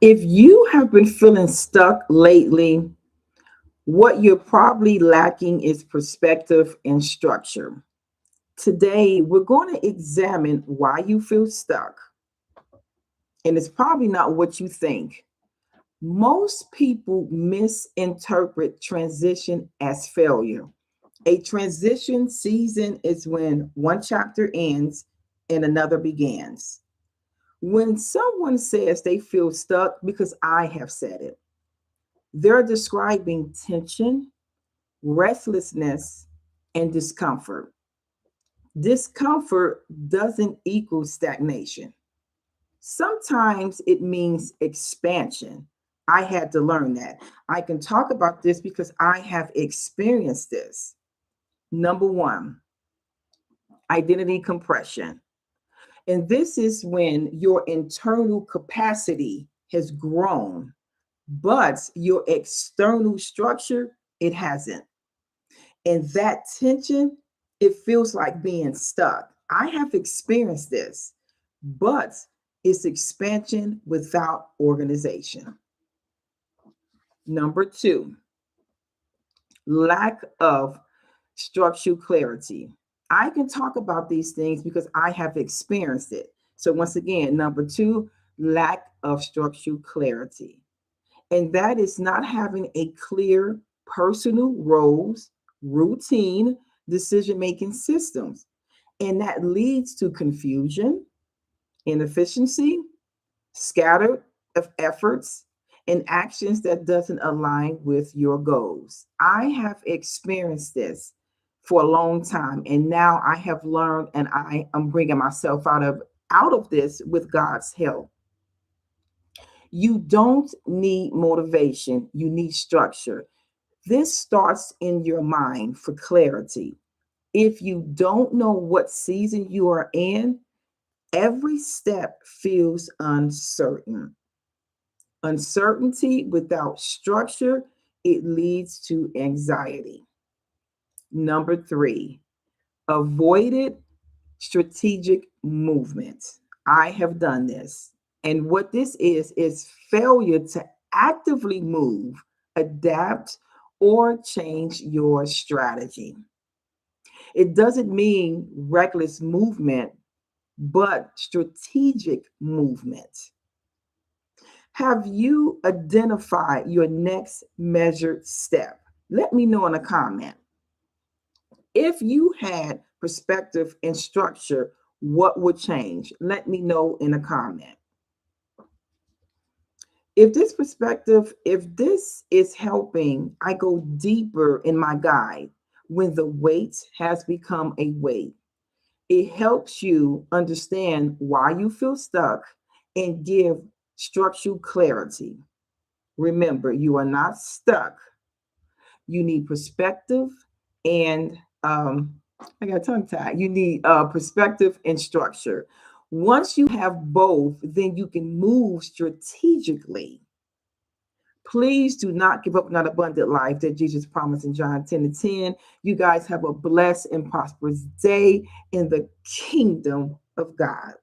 If you have been feeling stuck lately, what you're probably lacking is perspective and structure. Today, we're going to examine why you feel stuck, and it's probably not what you think. Most people misinterpret transition as failure. A transition season is when one chapter ends and another begins. When someone says they feel stuck, because I have said it, they're describing tension, restlessness, and discomfort. Discomfort doesn't equal stagnation. Sometimes it means expansion. I had to learn that. I can talk about this because I have experienced this. Number one, identity compression. And this is when your internal capacity has grown, but your external structure, it hasn't. And that tension, it feels like being stuck. I have experienced this, but it's expansion without organization. Number two, lack of structural clarity. I can talk about these things because I have experienced it. So, once again, number two, lack of structural clarity. And that is not having a clear personal roles, routine, decision making systems. And that leads to confusion, inefficiency, scattered of efforts, and actions that doesn't align with your goals. I have experienced this for a long time, and now I have learned, and I am bringing myself out of this with God's help. You don't need motivation, you need structure. This starts in your mind for clarity. If you don't know what season you are in, every step feels uncertain. Uncertainty without structure, it leads to anxiety. Number three, avoided strategic movement. I have done this. And what this is failure to actively move, adapt, or change your strategy. It doesn't mean reckless movement, but strategic movement. Have you identified your next measured step? Let me know in a comment. If you had perspective and structure, what would change? Let me know in a comment. If this is helping, I go deeper in my guide when the weight has become a weight. It helps you understand why you feel stuck and give structural clarity. Remember, you are not stuck. You need perspective and I got tongue tied. You need perspective and structure. Once you have both, then you can move strategically. Please do not give up on that abundant life that Jesus promised in John 10 and 10. You guys have a blessed and prosperous day in the kingdom of God.